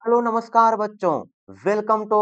Hello नमस्कार बच्चों। Welcome to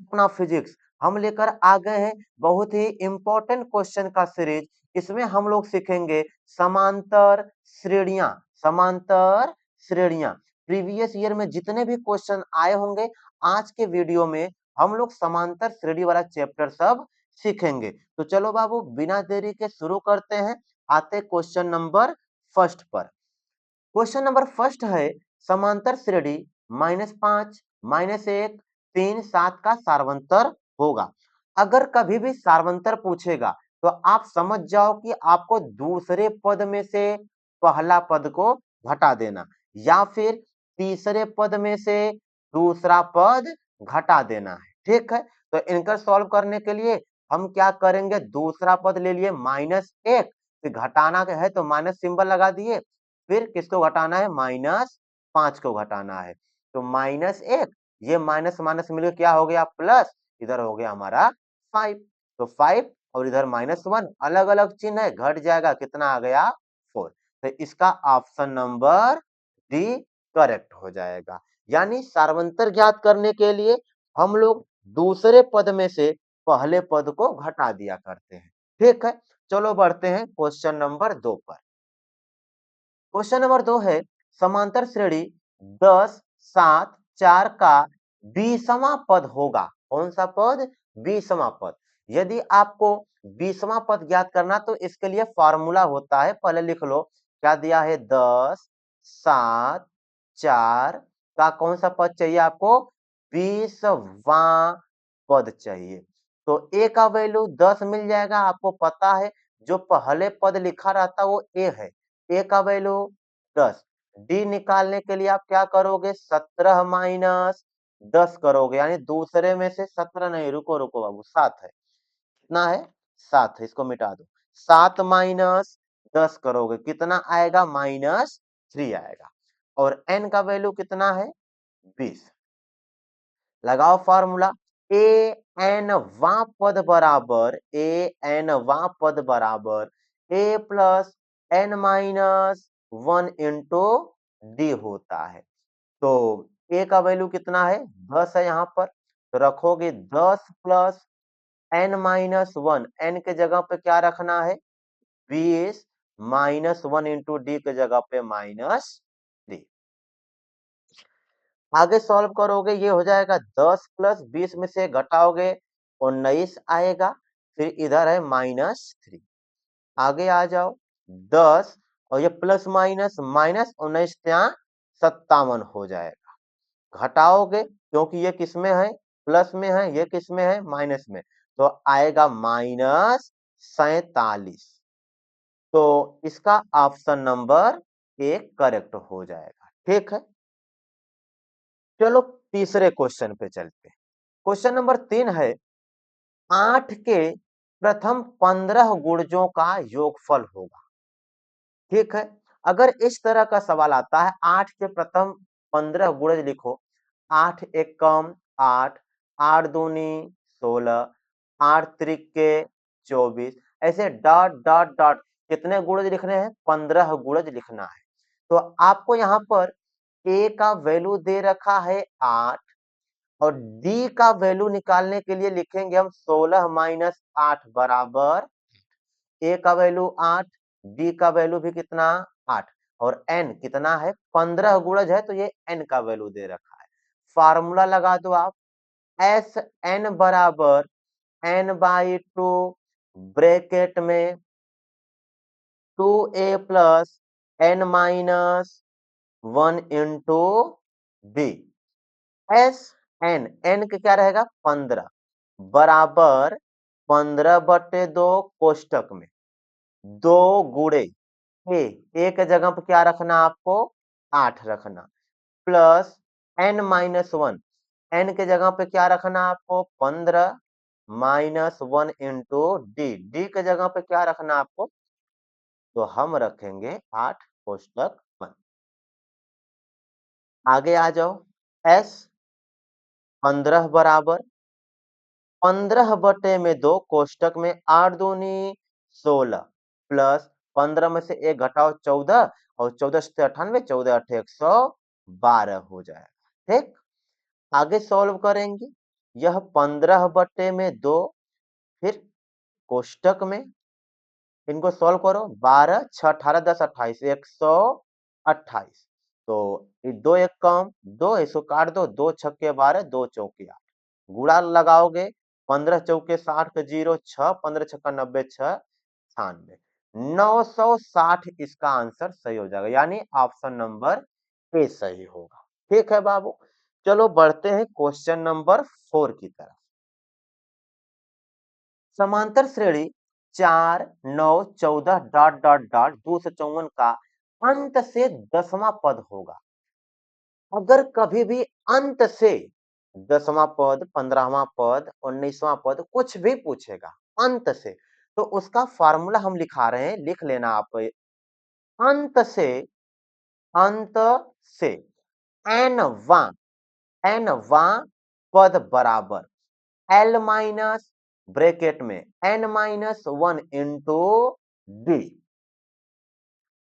अपना फिजिक्स। हम लेकर आ गए हैं बहुत ही इम्पोर्टेंट क्वेश्चन का सीरीज। इसमें हम लोग सीखेंगे समांतर श्रेणियां। समांतर श्रेणियां प्रीवियस ईयर में जितने भी क्वेश्चन आए होंगे, आज के वीडियो में हम लोग समांतर श्रेणी वाला चैप्टर सब सीखेंगे। तो चलो बाबू, बिना देरी के शुरू करते हैं। आते क्वेश्चन नंबर फर्स्ट पर। क्वेश्चन नंबर फर्स्ट है, समांतर श्रेणी -5, -1, 3, 7 का सार्वंतर होगा। अगर कभी भी सार्वंतर पूछेगा तो आप समझ जाओ कि आपको दूसरे पद में से पहला पद को घटा देना, या फिर तीसरे पद में से दूसरा पद घटा देना है। ठीक है, तो इनका सॉल्व करने के लिए हम क्या करेंगे, दूसरा पद ले लिए -1, फिर घटाना है तो माइनस सिंबल लगा दिए, फिर किसको घटाना है, -5 को घटाना है। तो -1, ये माइनस माइनस मिलकर क्या हो गया, प्लस, इधर हो गया हमारा 5। तो 5 और इधर -1, अलग अलग चिन्ह है, घट जाएगा, कितना आ गया, 4। तो इसका ऑप्शन नंबर डी करेक्ट हो जाएगा। यानी सार्वंतर ज्ञात करने के लिए हम लोग दूसरे पद में से पहले पद को घटा दिया करते हैं। ठीक है, चलो बढ़ते हैं क्वेश्चन नंबर 2 पर। क्वेश्चन नंबर 2 है, समांतर श्रेणी 10, 7, 4 का 20वां पद होगा। कौन सा पद, 20वां पद। यदि आपको 20वां पद ज्ञात करना तो इसके लिए फॉर्मूला होता है, पहले लिख लो। क्या दिया है, 10, 7, 4 का कौन सा पद चाहिए आपको, 20वां पद चाहिए। तो ए का वैल्यू 10 मिल जाएगा, आपको पता है जो पहले पद लिखा रहता है वो ए है। ए का वैल्यू 10। डी निकालने के लिए आप क्या करोगे, 17 माइनस 10 करोगे, यानी दूसरे में से 17 नहीं, रुको रुको बाबू, 7 है। कितना है, 7 है, इसको मिटा दो। 7 माइनस 10 करोगे, कितना आएगा, -3 आएगा। और एन का वैल्यू कितना है, 20। लगाओ फॉर्मूला, ए एन वां पद बराबर, ए एन वां पद बराबर a plus n minus 1 into d होता है। तो ए का वैल्यू कितना है, 10 है यहाँ पर, तो रखोगे 10 प्लस एन माइनस 1, एन के जगह पे क्या रखना है, 20 -1 इंटू डी के जगह पे -3। आगे सॉल्व करोगे, ये हो जाएगा 10 प्लस 20 में से घटाओगे 19 आएगा, फिर इधर है -3। आगे आ जाओ, 10 और ये प्लस माइनस, -19 ત્યાં 57 हो जाएगा। घटाओगे क्योंकि ये किस में है, प्लस में है, ये किस में है, माइनस में, तो आएगा -47। तो इसका ऑप्शन नंबर एक करेक्ट हो जाएगा। ठीक है, चलो तीसरे क्वेश्चन पे चलते हैं। क्वेश्चन नंबर 3 है, 8 के प्रथम 15 गुणजों का योगफल होगा। ठीक है, अगर इस तरह का सवाल आता है, 8 के प्रथम 15 गुणज लिखो। 8 एकम 8, 8 दूनी 16, 8 त्रिके 24, ऐसे डॉट डॉट डॉट कितने गुणज लिखने हैं, 15 गुणज लिखना है। तो आपको यहाँ पर ए का वैल्यू दे रखा है 8, और डी का वैल्यू निकालने के लिए लिखेंगे हम 16 माइनस 8 बराबर, ए का वैल्यू 8, डी का वैल्यू भी कितना, 8, और एन कितना है, 15 गुणज है, तो ये एन का वैल्यू दे रखा है। फार्मूला लगा दो आप, एस एन बराबर n/2 ब्रैकेट में 2a plus n minus 1 into b. S n, n का क्या रहेगा, 15 बराबर 15/2 कोष्टक में 2 गुणे ए, ए के जगह पर क्या रखना आपको, 8 रखना, प्लस n-1, n के जगह पे क्या रखना आपको, 15 -1 इंटू डी, डी के जगह पे क्या रखना आपको, तो हम रखेंगे 8 कोष्टक बंद। आगे आ जाओ, s 15 बराबर 15/2 कोष्टक में 8 दूनी 16, प्लस 15 में से 1 घटाओ 14, और 14 से 98, 14 8 112 हो जाएगा। ठीक, आगे सॉल्व करेंगे, यह 15/2, फिर कोष्टक में इनको सॉल्व करो, 12 6 18 10 28 128। तो दो एक कम, दो इसको काट दो, 2 छक्के 12 2 चौके 8, गुणा लगाओगे, 15 चौके 60 के 0 6, 15 छक्का 90 6 96, 960 इसका आंसर सही हो जाएगा, यानी ऑप्शन नंबर ए सही होगा। ठीक है बाबू, चलो बढ़ते हैं क्वेश्चन नंबर 4 की तरफ। समांतर श्रेणी 4 9 14 डॉट डॉट डॉट 254 का अंत से 10वां पद होगा। अगर कभी भी अंत से 10वां पद, 15वां पद, 19वां पद कुछ भी पूछेगा अंत से, तो उसका फार्मूला हम लिखा रहे हैं, लिख लेना आप। अंत से, अंत से n वां पद बराबर L माइनस ब्रैकेट में n-1 इंटू डी।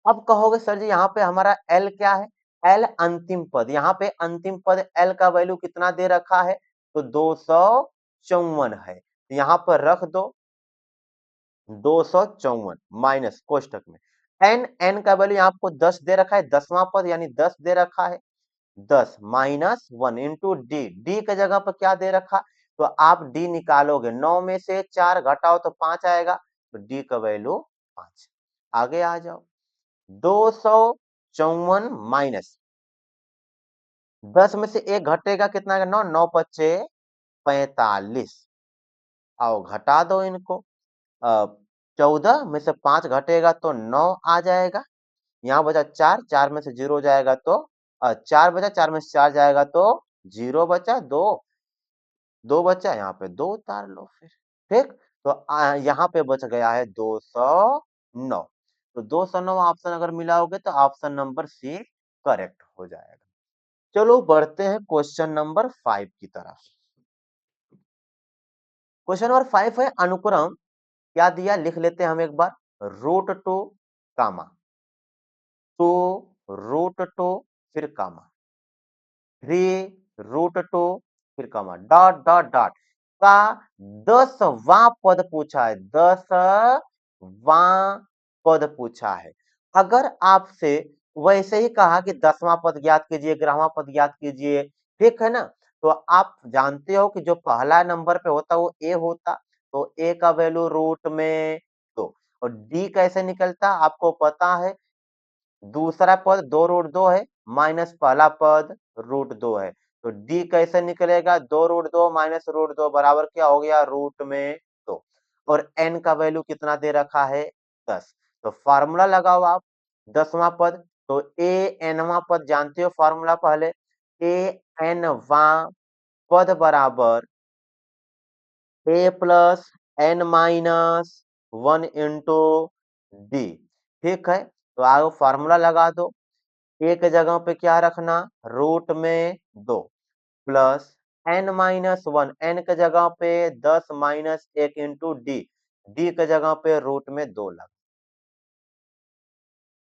अब कहोगे सर जी यहाँ पे हमारा L क्या है? L अंतिम पद, यहाँ पे अंतिम पद L का वैल्यू कितना दे रखा है? तो 254 है, यहाँ पर रख दो 254 माइनस कोष्टक में n का वैल्यू आपको 10 दे रखा है, 10वां पद यानी 10 दे रखा है, 10 माइनस 1 इंटू डी, डी के जगह पर क्या दे रखा? तो आप डी निकालोगे, 9 में से 4 घटाओ तो 5 आएगा, तो डी का वैल्यू 5। आगे आ जाओ, 254 माइनस 10 में से 1 घटेगा, कितना आएगा? 9 9 पच्चे 45, आओ घटा दो इनको। 14 में से 5 घटेगा तो 9 आ जाएगा, यहाँ बचा 4, 4 में से 0 जाएगा तो 4 बचा, 4 में से 4 जाएगा तो 0 बचा, 2 2 बचा, यहाँ पे 2 उतार लो फिर। ठीक, तो यहाँ पे बच गया है 209। तो 209 ऑप्शन अगर मिलाओगे तो ऑप्शन नंबर सी करेक्ट हो जाएगा। चलो बढ़ते हैं क्वेश्चन नंबर 5 की तरफ। क्वेश्चन नंबर 5 है अनुक्रम, क्या दिया लिख लेते हैं हम एक बार, √2 कामा 2 √2 फिर कामा 3√2 फिर कमा डॉट डॉट डॉट का 10वां पद पूछा है, 10वां पद पूछा है। अगर आपसे वैसे ही कहा कि 10वां पद ज्ञात कीजिए, 11वां पद ज्ञात कीजिए, ठीक है ना, तो आप जानते हो कि जो पहला नंबर पे होता वो ए होता, तो ए का वैल्यू रूट में 2, और डी कैसे निकलता आपको पता है, दूसरा पद 2√2 है माइनस पहला पद √2 है, तो डी कैसे निकलेगा? 2√2 माइनस √2 बराबर क्या हो गया? रूट में 2, और एन का वैल्यू कितना दे रखा है? 10। तो फार्मूला लगाओ आप, 10वां पद, तो ए एनवां पद जानते हो फार्मूला, पहले ए एनवां पद बराबर a plus n minus 1 into d. ठीक है, तो आओ फार्मूला लगा दो, ए के जगह पे क्या रखना? रूट में 2 प्लस n-1, n के जगह पे 10 माइनस 1 इंटू डी, डी के जगह पे रूट में 2 लगा।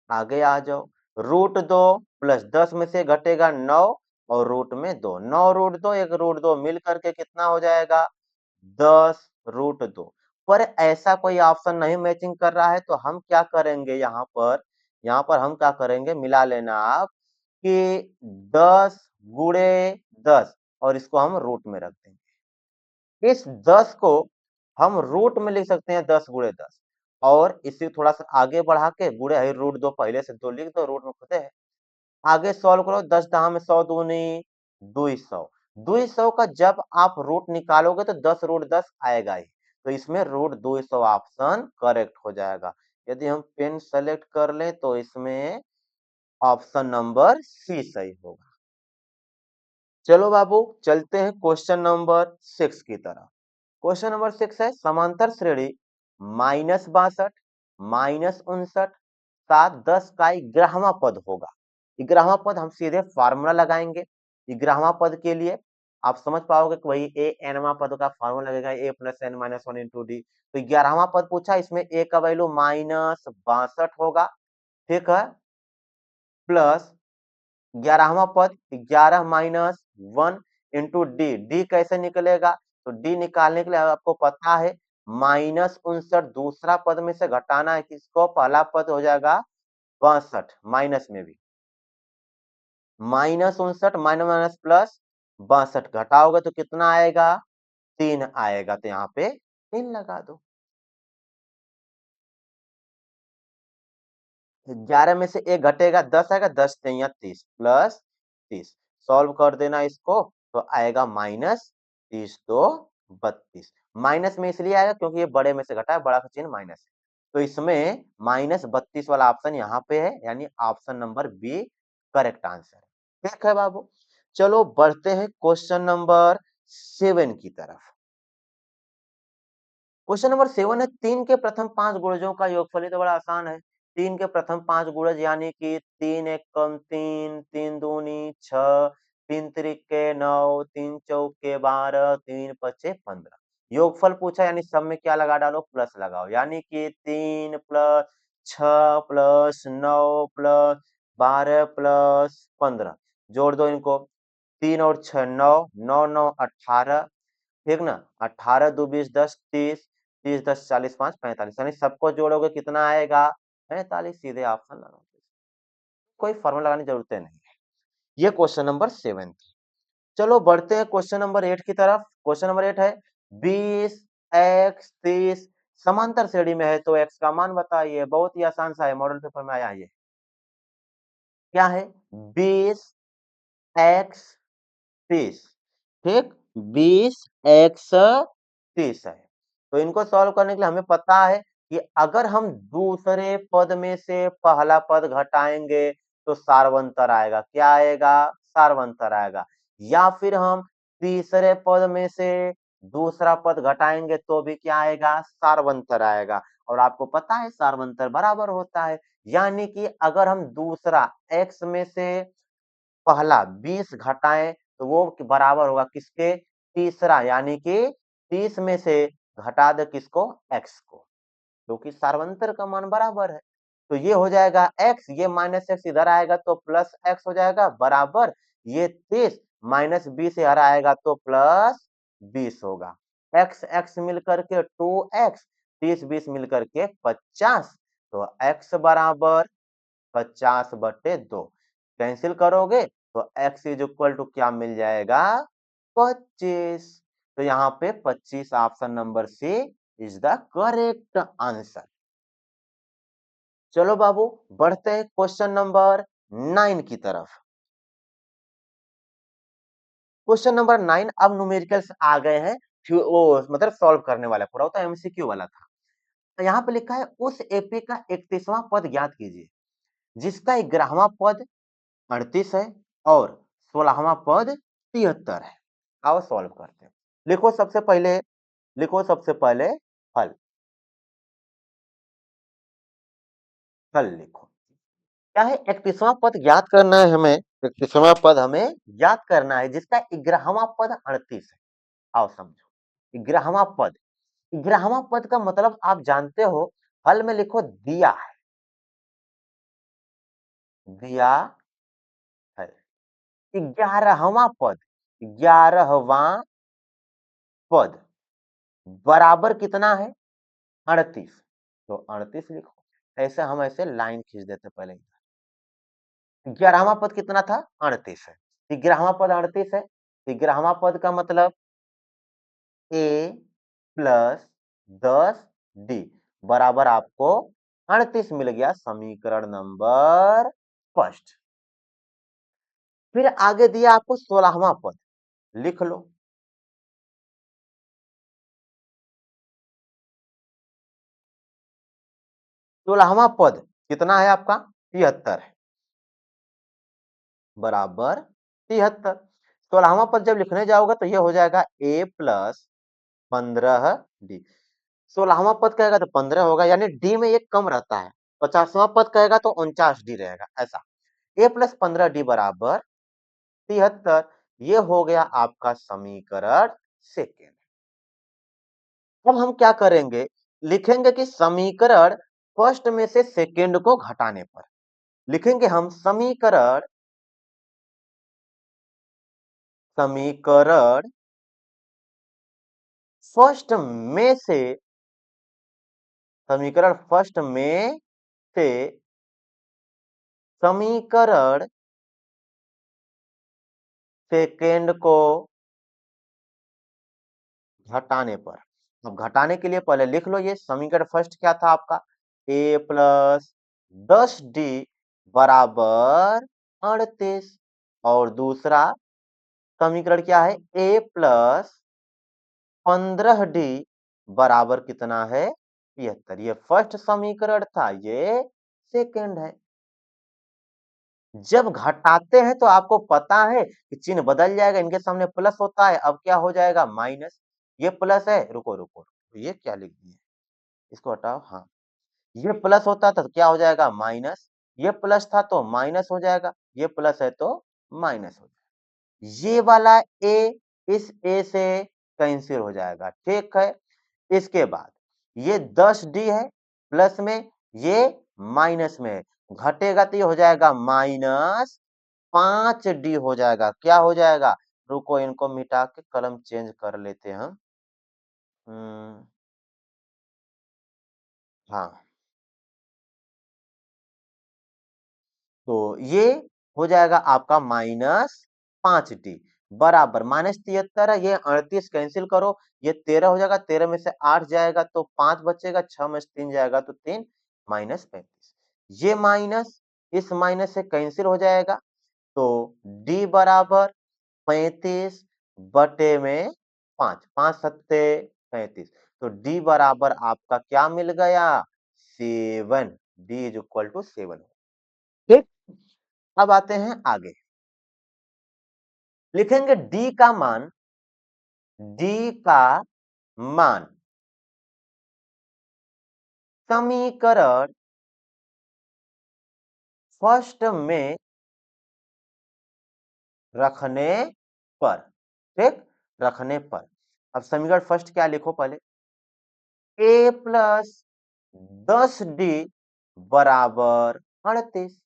आगे आ जाओ, √2 प्लस 10 में से घटेगा 9 और रूट में 2, 9 रूट 2 1 रूट 2 मिल करके कितना हो जाएगा? 10√2। पर ऐसा कोई ऑप्शन नहीं मैचिंग कर रहा है, तो हम क्या करेंगे यहाँ पर हम क्या करेंगे, मिला लेना आप कि 10 गुणे 10, और इसको हम रूट में रख देंगे। इस 10 को हम रूट में लिख सकते हैं, 10 गुणे 10, और इसे थोड़ा सा आगे बढ़ा के गुणे है √2 पहले से 2 लिख दो, रूट में खुदे है। आगे सॉल्व करो, 10 दहा में 100 दूनी 200, 200 का जब आप रूट निकालोगे तो 10√10 आएगा ही, तो इसमें √200 ऑप्शन करेक्ट हो जाएगा। यदि हम पेन सेलेक्ट कर लें तो इसमें ऑप्शन नंबर सी सही होगा। चलो बाबू चलते हैं क्वेश्चन नंबर 6 की तरफ। क्वेश्चन नंबर 6 है समांतर श्रेणी -62 -59 7 10 का 11वां पद होगा। 11वां पद हम सीधे फार्मूला लगाएंगे, 11वां पद के लिए आप समझ पाओगे कि वही ए एनवां पद का फार्मूला लगेगा, a plus n minus 1 into d. तो 11वां पद पूछा, इसमें ए का वैल्यू -62 होगा, ठीक है, प्लस 11वां पद 11 माइनस 1 इंटू डी, डी कैसे निकलेगा? तो डी निकालने के लिए आपको पता है -59 दूसरा पद में से घटाना है किसको? पहला पद हो जाएगा 62 माइनस में भी -59 माइनस माइनस प्लस 62 घटाओगे तो कितना आएगा? 3 आएगा, तो यहाँ पे 3 लगा दो। 11 में से 1 घटेगा 10 आएगा, 10 3 30 प्लस 30 सॉल्व कर देना इसको तो आएगा -30 2 32। माइनस में इसलिए आएगा क्योंकि ये बड़े में से घटा है, बड़ा का चिन्ह माइनस है, तो इसमें -32 वाला ऑप्शन यहाँ पे है, यानी option number B correct answer है। ठीक है बाबू, चलो बढ़ते हैं क्वेश्चन नंबर 7 की तरफ। क्वेश्चन नंबर 7 है, 3 के प्रथम 5 गुणजों का योगफल। ये तो बड़ा आसान है। 3 के प्रथम 5 गुणज यानी कि 3 एकम 3, 3 दूनी 6, 3 त्रिके 9, 3 चौके 12, 3 पचे 15। योगफल पूछा यानी सब में क्या लगा डालो? प्लस लगाओ, यानी कि 3 प्लस 6 प्लस 9 प्लस 12 प्लस 15 जोड़ दो इनको। 3 और 6 9, 9 9 18, ठीक ना? 18 2 20 10 30, 30 10 40 5 45, यानी सबको जोड़ोगे कितना आएगा? 45। सीधे ऑप्शन लगाओ, कोई फॉर्मूला लगाने की जरूरत नहीं है। ये क्वेश्चन नंबर 7 थी। चलो बढ़ते हैं क्वेश्चन नंबर 8 की तरफ। क्वेश्चन नंबर 8 है 20 x 30 समांतर श्रेणी में है तो x का मान बताइए। बहुत ही आसान सा है, मॉडल पेपर में आया है ये। क्या है? 20 x 30, ठीक, 20 x 30 है। तो इनको सॉल्व करने के लिए हमें पता है कि अगर हम दूसरे पद में से पहला पद घटाएंगे तो सार्वंतर आएगा। क्या आएगा? सार्वंतर आएगा। या फिर हम तीसरे पद में से दूसरा पद घटाएंगे तो भी क्या आएगा? सार्वंतर आएगा। और आपको पता है सार्वंतर बराबर होता है, यानी कि अगर हम दूसरा x में से पहला 20 घटाएं तो वो बराबर होगा किसके? तीसरा, यानी कि 30 में से घटा दे किसको? x को, क्योंकि सार्वंतर का मान बराबर है। तो ये हो जाएगा x, ये माइनस एक्स इधर आएगा तो प्लस x हो जाएगा, बराबर ये 30 माइनस 20 इधर आएगा तो प्लस 20 होगा। x x मिलकर के 2x, 30 20 मिलकर के 50, तो x बराबर 50/2। कैंसिल करोगे तो x इज इक्वल टू क्या मिल जाएगा? 25। तो यहाँ पे 25 option number C is the correct answer. चलो बाबू बढ़ते हैं क्वेश्चन नंबर 9 की तरफ। क्वेश्चन नंबर 9 अब न्यूमेरिकल्स आ गए हैं, वो मतलब सॉल्व करने वाला, पूरा होता है एमसीक्यू वाला था। तो यहाँ पे लिखा है उस एपी का 31वां पद ज्ञात कीजिए जिसका 11वां पद 38 है और 16वां पद 73 है। आओ सॉल्व करते हैं। लिखो सबसे पहले, लिखो सबसे पहले हल, हल लिखो। क्या है? 31वां पद ज्ञात करना है हमें। 31वां पद हमें ज्ञात करना है जिसका 11वां पद 38 है। आओ समझो, 11वां पद, 11वां पद का मतलब आप जानते हो, हल में लिखो दिया है, दिया है। 11वां पद, 11वां पद बराबर कितना है? 38। तो 38 लिखो। ऐसे हम ऐसे लाइन खींच देते पहले। 11वां पद कितना था? 38 है। 11वां पद 38 है। 11वां पद का मतलब a प्लस 10 डी बराबर आपको 38 मिल गया, समीकरण नंबर फर्स्ट। फिर आगे दिया आपको 16वां पद, लिख लो। 16वां पद कितना है आपका? 73 है, बराबर 73। 16वां पद जब लिखने जाओगे तो ये हो जाएगा a प्लस 15 डी। 16वां पद कहेगा तो 15 होगा, यानी डी में एक कम रहता है। 50वां पद कहेगा तो 49 डी रहेगा, ऐसा। a प्लस 15 डी बराबर 73। ये हो गया आपका समीकरण सेकेंड। अब हम क्या करेंगे? लिखेंगे कि समीकरण फर्स्ट में से सेकेंड को घटाने पर लिखेंगे हम समीकरण समीकरण फर्स्ट में से समीकरण फर्स्ट में से समीकरण सेकेंड को घटाने पर। अब घटाने के लिए पहले लिख लो, ये समीकरण फर्स्ट क्या था आपका, a प्लस 10d बराबर 38, और दूसरा समीकरण क्या है, a प्लस 15d बराबर कितना है, 73। ये फर्स्ट समीकरण था, ये सेकेंड है। जब घटाते हैं तो आपको पता है कि चिन्ह बदल जाएगा, इनके सामने प्लस होता है, अब क्या हो जाएगा माइनस। ये प्लस है, रुको रुको, तो ये क्या लिख दिए, इसको हटाओ, हाँ, ये प्लस होता था तो क्या हो जाएगा माइनस, ये प्लस था तो माइनस हो जाएगा, ये प्लस है तो माइनस हो जाएगा। ये वाला ए इस ए से कैंसिल हो जाएगा, ठीक है। इसके बाद ये 10d है प्लस में, ये माइनस में है, घटेगा तो ये हो जाएगा माइनस 5d हो जाएगा। क्या हो जाएगा, रुको इनको मिटा के कलम चेंज कर लेते हैं हम। हाँ, तो ये हो जाएगा आपका -5d बराबर -73 है, ये 38 कैंसिल करो, ये 13 हो जाएगा, 13 में से 8 जाएगा तो 5 बचेगा, 6 में से 3 जाएगा तो 3 -35। ये माइनस इस माइनस से कैंसिल हो जाएगा, तो d बराबर 35 बटे में 5, 5 सत्ते 35, तो d बराबर आपका क्या मिल गया, 7। d is equal to 7। ठीक, अब आते हैं आगे, लिखेंगे d का मान समीकरण फर्स्ट में रखने पर, ठीक, रखने पर। अब समीकरण फर्स्ट क्या लिखो पहले, a प्लस 10d बराबर 38,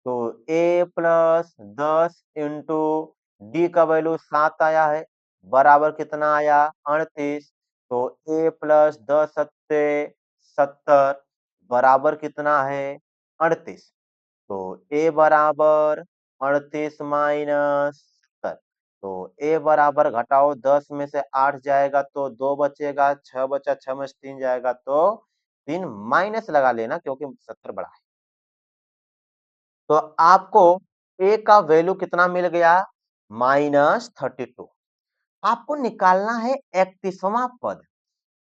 तो a प्लस 10 इंटू डी का वैल्यू 7 आया है, बराबर कितना आया 38, तो a प्लस 10 सत्ते 70 बराबर कितना है 38, तो a बराबर 38 माइनस 70, तो a बराबर घटाओ 10 में से 8 जाएगा तो 2 बचेगा, 6 बचा, 6 में से 3 जाएगा तो 3 माइनस लगा लेना क्योंकि 70 बड़ा है। तो आपको a का वैल्यू कितना मिल गया, -32। आपको निकालना है 31वां पद,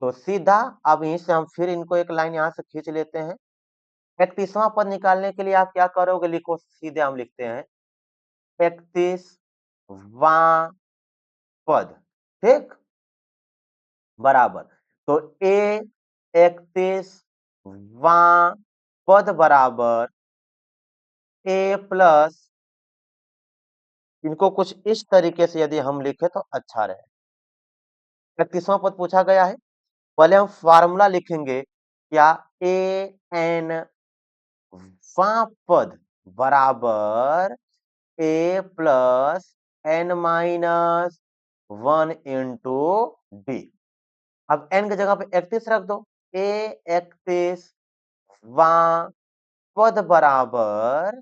तो सीधा अब यहीं से हम फिर इनको एक लाइन यहां से खींच लेते हैं। 31वां पद निकालने के लिए आप क्या करोगे, लिखो, सीधे हम लिखते हैं 31वां पद, ठीक, बराबर, तो a 31वां पद बराबर a प्लस, इनको कुछ इस तरीके से यदि हम लिखे तो अच्छा रहे। 31वां पद पूछा गया है, पहले हम फार्मूला लिखेंगे, क्या, ए एन वां पद बराबर a plus n minus 1 into d. अब एन की जगह पे 31 रख दो, ए 31 वां पद बराबर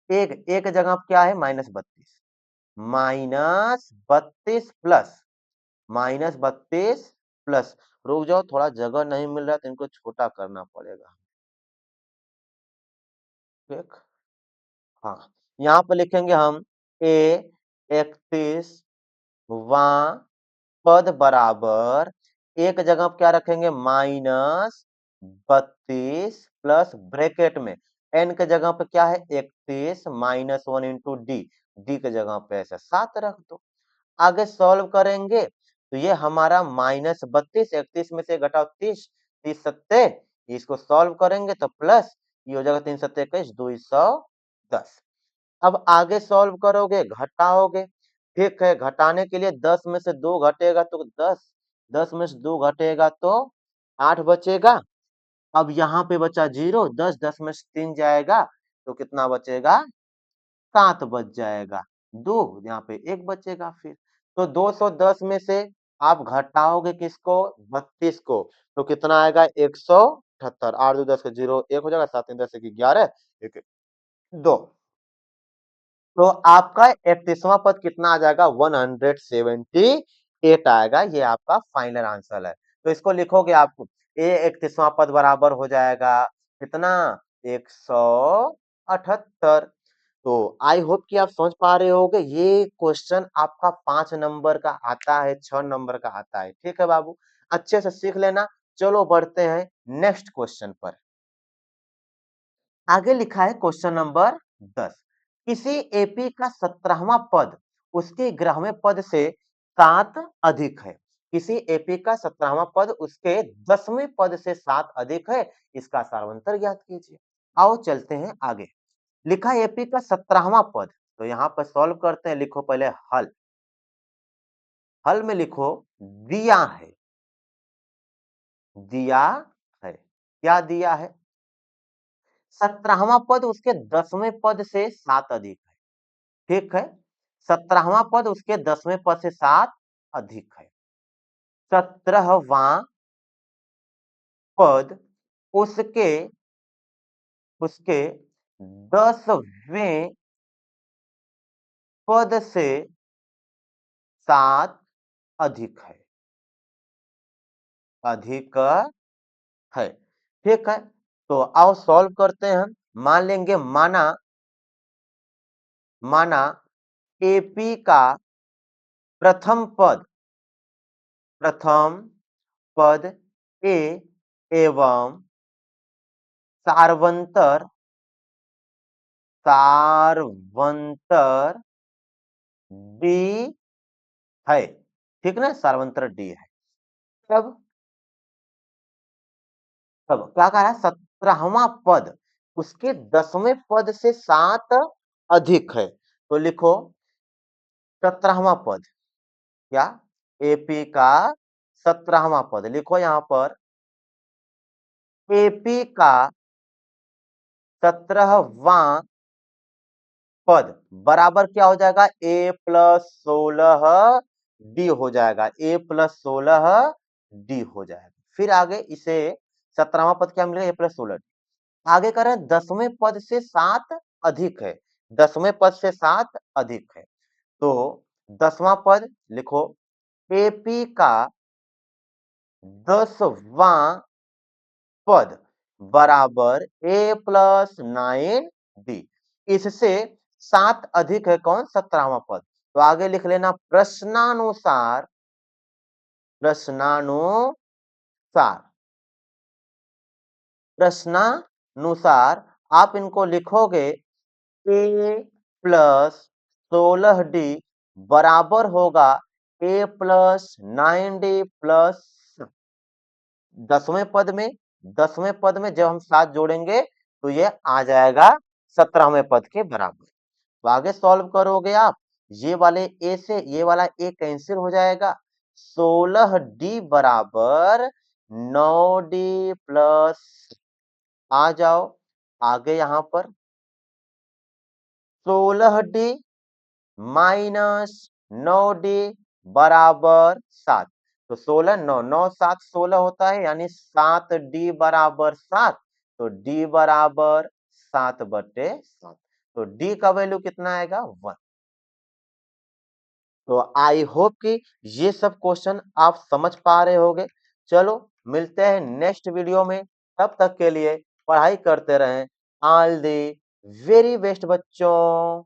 एक एक जगह पे क्या है -32, -32 प्लस -32 प्लस, रुक जाओ थोड़ा जगह नहीं मिल रहा तो इनको छोटा करना पड़ेगा, ठीक, हाँ, यहाँ पे लिखेंगे हम ए 31 वां पद बराबर, एक जगह पे क्या रखेंगे -32 प्लस ब्रैकेट में एन के जगह पे क्या है 31 -1 इंटू डी, डी के जगह पे ऐसा 7 रख दो। आगे सॉल्व करेंगे तो ये हमारा -32, 31 में से घटाओ 30, 30 सत्ते, इसको सॉल्व करेंगे तो प्लस, ये हो जाएगा 3 सत्ते 21, 210। अब आगे सॉल्व करोगे घटाओगे, ठीक है, घटाने के लिए 10 में से 2 घटेगा तो 10, 10 में से 2 घटेगा तो 8 बचेगा। अब यहाँ पे बचा 0, 10 10 में से 3 जाएगा तो कितना बचेगा, 7 बच जाएगा। 2, यहाँ पे 1 बचेगा फिर। तो 210 में से आप घटाओगे किसको? 32 को, तो कितना आएगा? 178। 8 2 10 का 0 1 हो जाएगा, 7 3 10 1 11 1 2। तो आपका 31वां पद कितना आ जाएगा? 178 आएगा। ये आपका फाइनल आंसर है। तो इसको लिखोगे आप, ये 31वां पद बराबर हो जाएगा कितना? 178। तो आई होप कि आप समझ पा रहे होगे। ये क्वेश्चन आपका 5 नंबर का आता है, 6 नंबर का आता है। ठीक है बाबू, अच्छे से सीख लेना। चलो बढ़ते हैं नेक्स्ट क्वेश्चन पर। आगे लिखा है क्वेश्चन नंबर 10। किसी एपी का 17वां पद उसके 11वें पद से 7 अधिक है। किसी एपी का 17वां पद उसके 10वें पद से 7 अधिक है। इसका सारवंतर ज्ञात कीजिए। आओ चलते हैं आगे। लिखा है एपी का 17वां पद, तो यहाँ पर सॉल्व करते हैं। लिखो पहले हल। हल में लिखो दिया है। दिया है, क्या दिया है? 17वां पद उसके 10वें पद से 7 अधिक है। ठीक है, 17वां पद उसके 10वें पद से 7 अधिक है। 17वां पद उसके उसके 10वें पद से 7 अधिक है। अधिक है। ठीक है, तो आओ सॉल्व करते हैं। मान लेंगे, माना माना एपी का प्रथम पद प्रथम पद ए एवं सारवंतर सारवंतर डी है। ठीक ना, सारवंतर डी है। तब तब क्या कह रहा है? 17वां पद उसके 10वें पद से 7 अधिक है। तो लिखो 17वां पद, क्या? एपी का 17वां पद लिखो यहां पर। एपी का 17वां पद बराबर क्या हो जाएगा? ए प्लस 16 डी हो जाएगा। ए प्लस 16 डी हो जाएगा। फिर आगे इसे 17वां पद क्या मिलेगा? ए प्लस 16। आगे कर रहे हैं 10वें पद से 7 अधिक है। 10वें पद से 7 अधिक है। तो 10वां पद लिखो, एपी का 10वां पद बराबर ए प्लस 9 डी। इससे 7 अधिक है कौन? 17वां पद। तो आगे लिख लेना प्रश्नानुसार। प्रश्नानुसार प्रश्नानुसार आप इनको लिखोगे। ए प्लस 16 डी बराबर होगा ए प्लस 9 डी प्लस 10वें पद में। 10वें पद में जब हम 7 जोड़ेंगे तो ये आ जाएगा 17वें पद के बराबर। तो आगे सॉल्व करोगे आप, ये वाले ए से ये वाला ए कैंसिल हो जाएगा। 16 डी बराबर 9 डी प्लस, आ जाओ आगे यहां पर 16 डी माइनस 9 डी बराबर 7। तो 16 9 9 7 16 होता है, यानी 7 डी बराबर 7। तो डी बराबर 7/7। तो डी का वैल्यू कितना आएगा? 1। तो आई होप कि ये सब क्वेश्चन आप समझ पा रहे होगे। चलो मिलते हैं नेक्स्ट वीडियो में। तब तक के लिए पढ़ाई करते रहें। ऑल दी वेरी बेस्ट बच्चों।